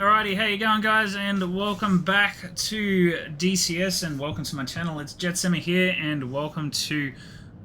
Alrighty, how you going, guys? And welcome back to DCS, and welcome to my channel. It's JetSemi here, and welcome to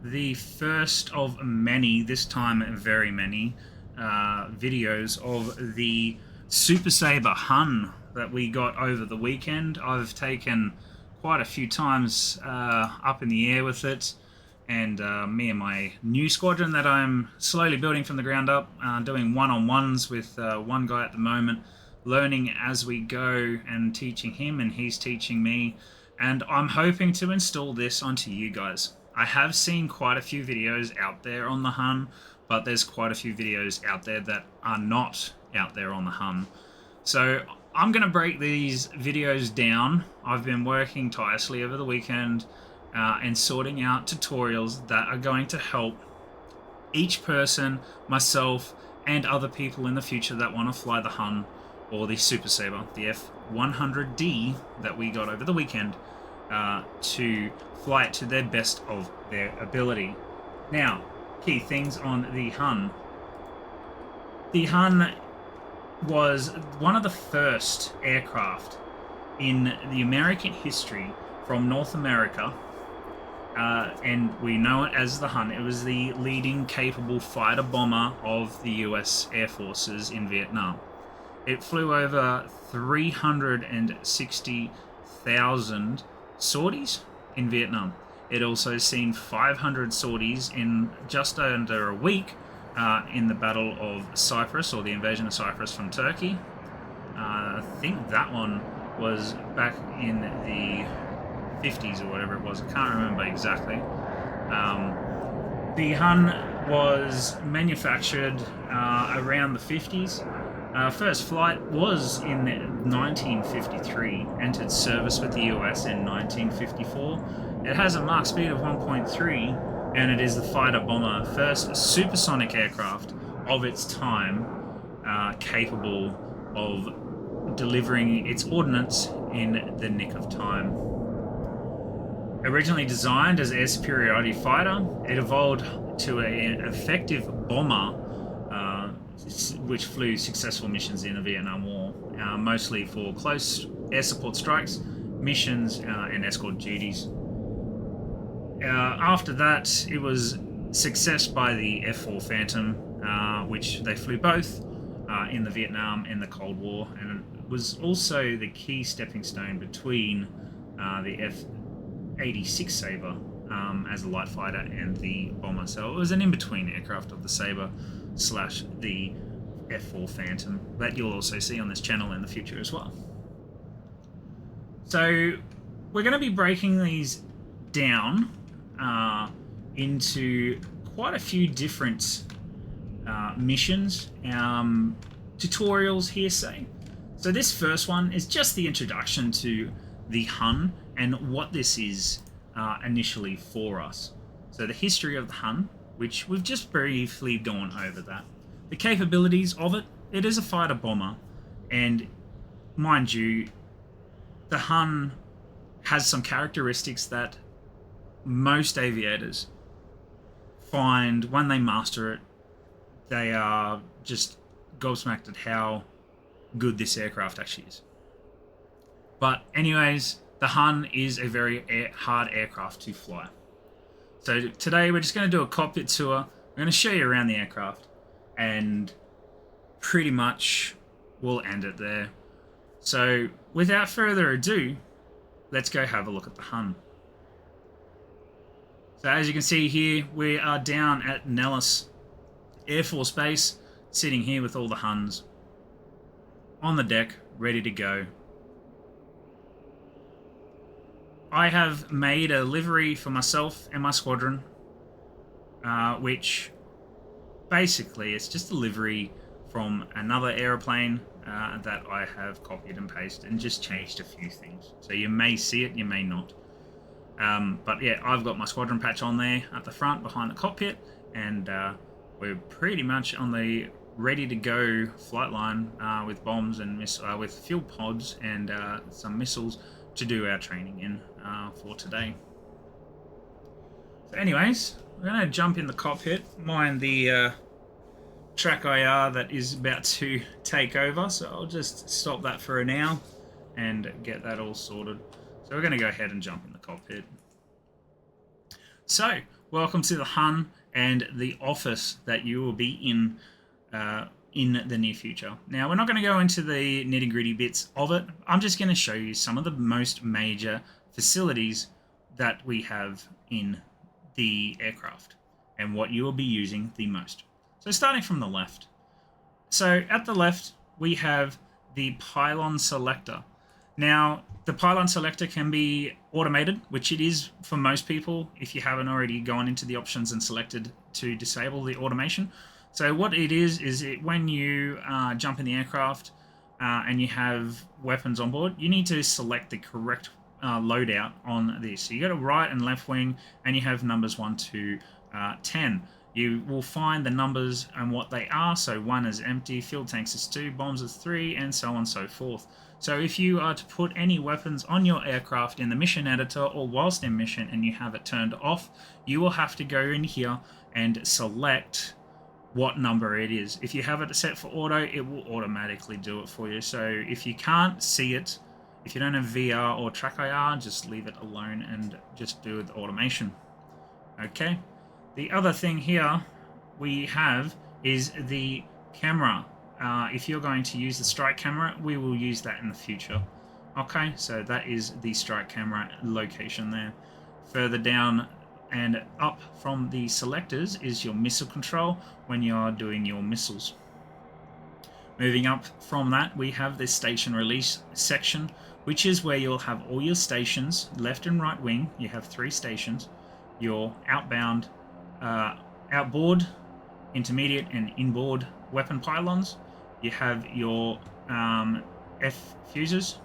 the first of many, this time very many, videos of the Super Sabre Hun that we got over the weekend. I've taken quite a few times up in the air with it, and me and my new squadron that I'm slowly building from the ground up, doing one-on-ones with one guy at the moment, learning as we go and teaching him, and he's teaching me, and I'm hoping to install this onto you guys. I have seen quite a few videos out there on the Hun, but there's quite a few videos out there that are not out there on the Hun. So I'm going to break these videos down. I've been working tirelessly over the weekend and sorting out tutorials that are going to help each person, myself, and other people in the future that want to fly the Hun or the Super Sabre, the F-100D that we got over the weekend, to fly it to their best of their ability. Now, key things on the Hun. The Hun was one of the first aircraft in the American history from North America, and we know it as the Hun. It was the leading capable fighter bomber of the US Air Forces in Vietnam. It flew over 360,000 sorties in Vietnam. It also seen 500 sorties in just under a week in the Battle of Cyprus, or the invasion of Cyprus from Turkey. I think that one was back in the 50s or whatever it was. I can't remember exactly. The Hun was manufactured around the 50s. First flight was in 1953, entered service with the US in 1954. It has a Mach speed of 1.3, and it is the fighter bomber, first supersonic aircraft of its time, capable of delivering its ordnance in the nick of time. Originally designed as an air superiority fighter, it evolved to an effective bomber, which flew successful missions in the Vietnam War, mostly for close air support strikes, missions, and escort duties. After that, it was success by the F-4 Phantom, which they flew both in the Vietnam and the Cold War, and it was also the key stepping stone between the F-86 Sabre as a light fighter and the bomber. So it was an in-between aircraft of the Sabre slash the F-4 Phantom that you'll also see on this channel in the future as well. So we're going to be breaking these down into quite a few different missions, tutorials, hearsay. So this first one is just the introduction to the Hun and what this is initially for us. So the history of the Hun, which we've just briefly gone over that. The capabilities of it, it is a fighter bomber, and mind you, the Hun has some characteristics that most aviators find when they master it. They are just gobsmacked at how good this aircraft actually is. But anyways, the Hun is a very hard aircraft to fly. So today we're just going to do a cockpit tour. We're going to show you around the aircraft, and pretty much we'll end it there. So without further ado, let's go have a look at the Hun. So as you can see here, we are down at Nellis Air Force Base, sitting here with all the Huns on the deck, ready to go. I have made a livery for myself and my squadron, which basically it's just a livery from another aeroplane that I have copied and pasted and just changed a few things. So you may see it, you may not. But yeah, I've got my squadron patch on there at the front behind the cockpit, and we're pretty much on the ready to go flight line with bombs and with fuel pods and some missiles to do our training in for today. So anyways, we're going to jump in the cockpit, mind the track IR that is about to take over, so I'll just stop that for now and get that all sorted. So we're going to go ahead and jump in the cockpit. So, welcome to the HUN and the office that you will be in the near future. Now, we're not going to go into the nitty-gritty bits of it. I'm just going to show you some of the most major facilities that we have in the aircraft and what you will be using the most. So starting from the left. So at the left, we have the pylon selector. Now, the pylon selector can be automated, which it is for most people if you haven't already gone into the options and selected to disable the automation. So what it is when you jump in the aircraft and you have weapons on board, you need to select the correct loadout on this. So you got a right and left wing, and you have numbers 1 to 10. You will find the numbers and what they are. So 1 is empty, fuel tanks is 2, bombs is 3, and so on and so forth. So if you are to put any weapons on your aircraft in the mission editor or whilst in mission and you have it turned off, you will have to go in here and select what number it is. If you have it set for auto, it will automatically do it for you. So if you can't see it, if you don't have VR or track IR, just leave it alone and just do the automation. Okay. The other thing here we have is the camera. If you're going to use the strike camera, we will use that in the future. Okay, so that is the strike camera location there. Further down and up from the selectors is your missile control when you're doing your missiles. Moving up from that, we have the station release section, which is where you'll have all your stations, left and right wing. You have 3 stations, your outbound, outboard, intermediate, and inboard weapon pylons. You have your F fuses,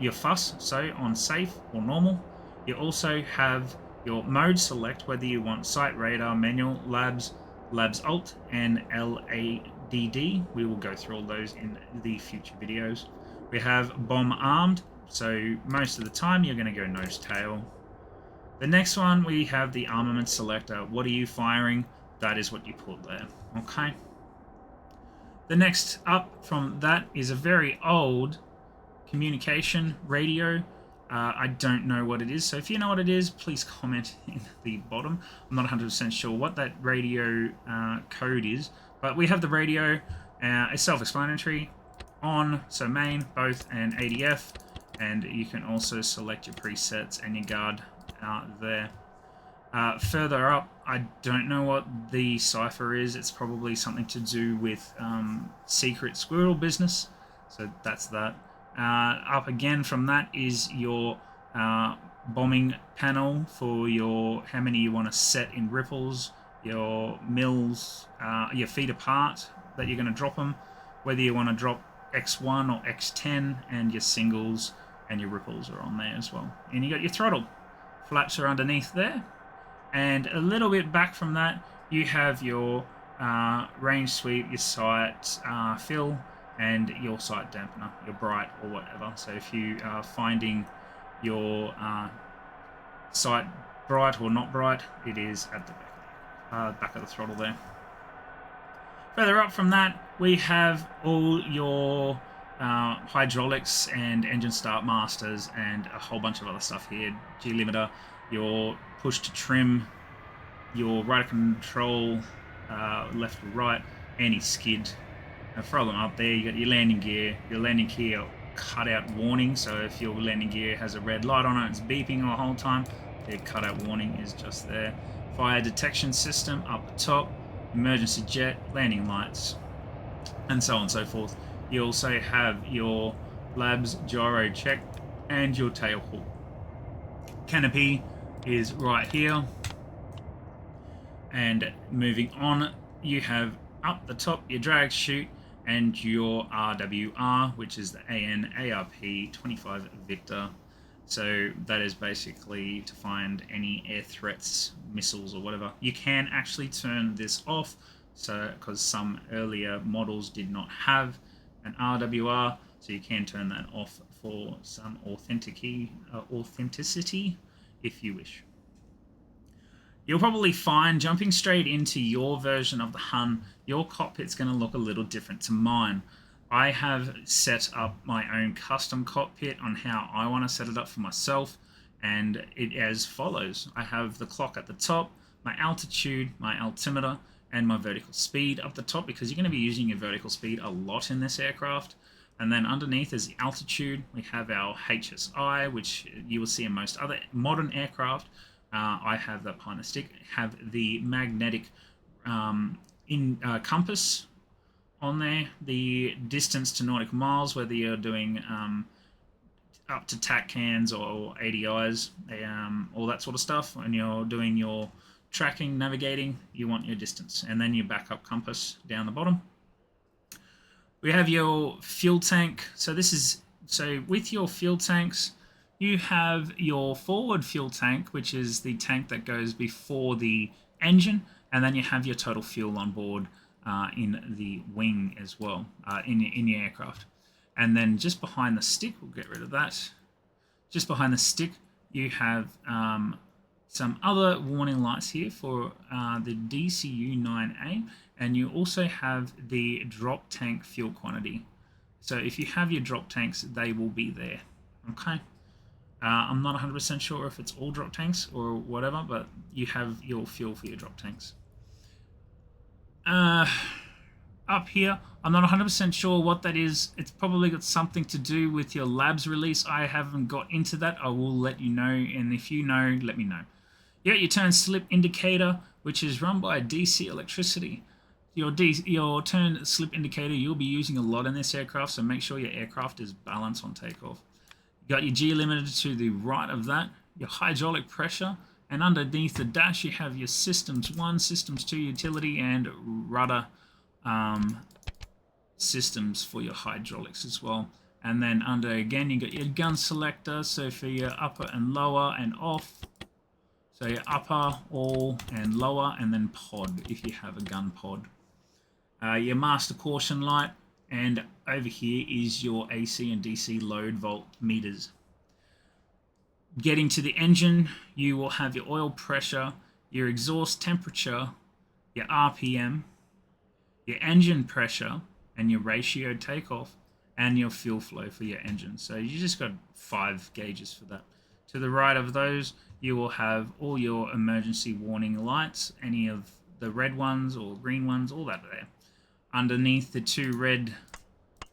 your FUS, so on safe or normal. You also have your mode select, whether you want sight, radar, manual, labs, labs alt, and LADD. We will go through all those in the future videos. We have bomb armed, so most of the time you're going to go nose tail. The next one, we have the armament selector. What are you firing? That is what you put there. Okay. The next up from that is a very old communication radio. I don't know what it is, so if you know what it is, please comment in the bottom. I'm not 100% sure what that radio code is, but we have the radio. It's self-explanatory. On, so main, both, and ADF, and you can also select your presets and your guard there. Further up, I don't know what the cipher is. It's probably something to do with secret squirrel business, so that's that. Up again from that is your bombing panel for your how many you want to set in ripples, your mills, your feet apart that you're going to drop them, whether you want to drop X1 or X10, and your singles and your ripples are on there as well. And you got your throttle. Flaps are underneath there. And a little bit back from that, you have your range sweep, your sight fill, and your sight dampener, your bright or whatever. So if you are finding your sight bright or not bright, it is at the back of the throttle there. Further up from that, we have all your hydraulics and engine start masters and a whole bunch of other stuff here. G limiter, your push to trim, your rudder control, left or right, anti-skid. Now throw them up there. You got your landing gear. Your landing gear cutout warning. So if your landing gear has a red light on it, it's beeping the whole time. The cutout warning is just there. Fire detection system up the top. Emergency jet, landing lights, and so on and so forth. You also have your labs gyro check and your tail hook. Canopy is right here. And moving on, you have up the top your drag chute and your RWR, which is the AN ARP 25 Victor. So that is basically to find any air threats, missiles or whatever. You can actually turn this off, so because some earlier models did not have an RWR, so you can turn that off for some authenticity if you wish. You'll probably find jumping straight into your version of the Hun, your cockpit's going to look a little different to mine. I have set up my own custom cockpit on how I want to set it up for myself, and it as follows. I have the clock at the top, my altitude, my altimeter, and my vertical speed up the top, because you're going to be using your vertical speed a lot in this aircraft. And then underneath is the altitude. We have our HSI, which you will see in most other modern aircraft. I have that behind the stick. Have the magnetic compass on there, the distance to nautical miles, whether you're doing up to TAC cans or ADIs, all that sort of stuff, and you're doing your tracking, navigating, you want your distance, and then your backup compass down the bottom. We have your fuel tank. So with your fuel tanks, you have your forward fuel tank, which is the tank that goes before the engine, and then you have your total fuel on board in the wing as well, in your aircraft. And then just behind the stick, we'll get rid of that. Just behind the stick, you have some other warning lights here for the DCU-9A, and you also have the drop tank fuel quantity. So if you have your drop tanks, they will be there. Okay. I'm not 100% sure if it's all drop tanks or whatever, but you have your fuel for your drop tanks. Up here, I'm not 100% sure what that is. It's probably got something to do with your labs release. I haven't got into that. I will let you know, and if you know, let me know. You got your turn slip indicator, which is run by DC electricity. Your turn slip indicator you'll be using a lot in this aircraft, so make sure your aircraft is balanced on takeoff. You got your G limiter to the right of that, your hydraulic pressure, and underneath the dash you have your Systems 1, Systems 2 utility, and rudder systems for your hydraulics as well. And then under again you got your gun selector, so for your upper and lower and off. So your upper, all, and lower, and then pod if you have a gun pod. Your master caution light, and over here is your AC and DC load volt meters. Getting to the engine, you will have your oil pressure, your exhaust temperature, your RPM, your engine pressure, and your ratio takeoff, and your fuel flow for your engine. So you just got 5 gauges for that. To the right of those, you will have all your emergency warning lights, any of the red ones or green ones, all that there. Underneath the 2 red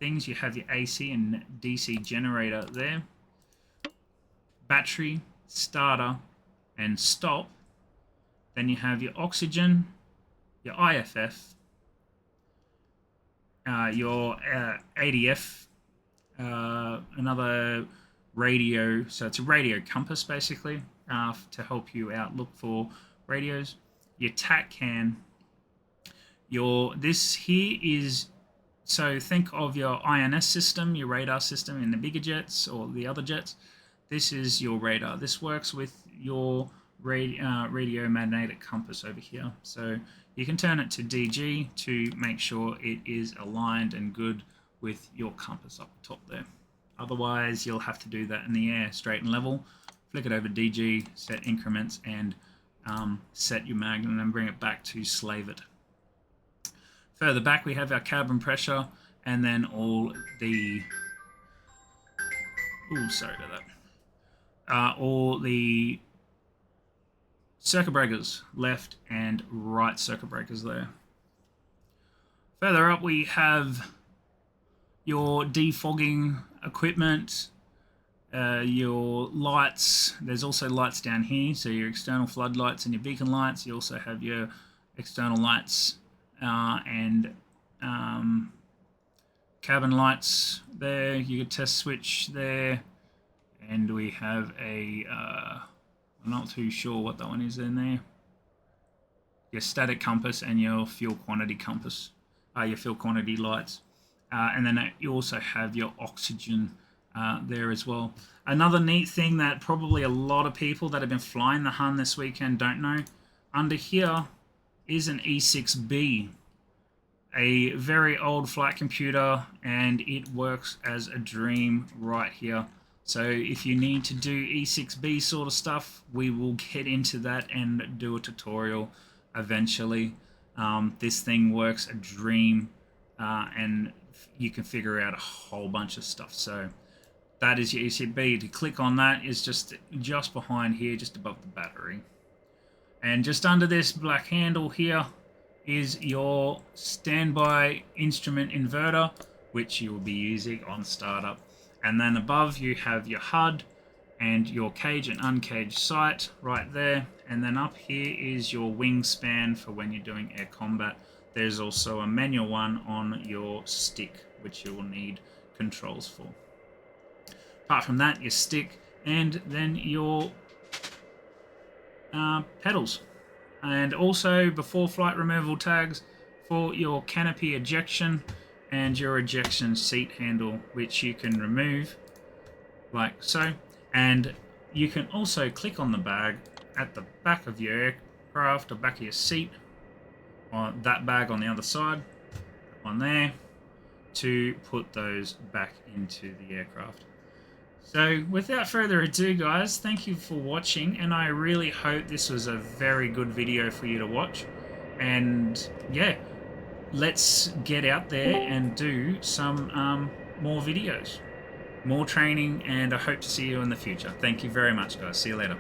things, you have your AC and DC generator there. Battery, starter, and stop. Then you have your oxygen, your IFF, your ADF, another radio, so it's a radio compass basically, to help you out look for radios. Your TAC can, this here is, so think of your INS system, your radar system in the bigger jets or the other jets. This is your radar. This works with your radio magnetic compass over here. So you can turn it to DG to make sure it is aligned and good with your compass up the top there. Otherwise, you'll have to do that in the air, straight and level. Flick it over DG, set increments, and set your mag, and then bring it back to slave it. Further back, we have our cabin pressure, and then all the... Ooh, sorry about that. All the circuit breakers, left and right circuit breakers there. Further up, we have your defogging equipment, your lights. There's also lights down here, so your external floodlights and your beacon lights. You also have your external lights and cabin lights there. You get test switch there, and we have a I'm not too sure what that one is in there. Your static compass and your fuel quantity compass, your fuel quantity lights, and then you also have your oxygen there as well. Another neat thing that probably a lot of people that have been flying the Hun this weekend don't know, under here is an E6B, a very old flight computer, and it works as a dream right here. So if you need to do E6B sort of stuff, we will get into that and do a tutorial eventually. This thing works a dream, and you can figure out a whole bunch of stuff. So that is your E6B. To click on that is just behind here, just above the battery. And just under this black handle here is your standby instrument inverter, which you will be using on startup. And then above you have your HUD and your cage and uncaged sight right there. And then up here is your wingspan for when you're doing air combat. There's also a manual one on your stick, which you will need controls for. Apart from that, your stick and then your pedals. And also before flight removal tags for your canopy ejection and your ejection seat handle, which you can remove like so. And you can also click on the bag at the back of your aircraft, or back of your seat, on that bag on the other side, on there, to put those back into the aircraft. So without further ado, guys, thank you for watching, and I really hope this was a very good video for you to watch. And yeah, let's get out there and do some more videos, more training, and I hope to see you in the future. Thank you very much, guys. See you later.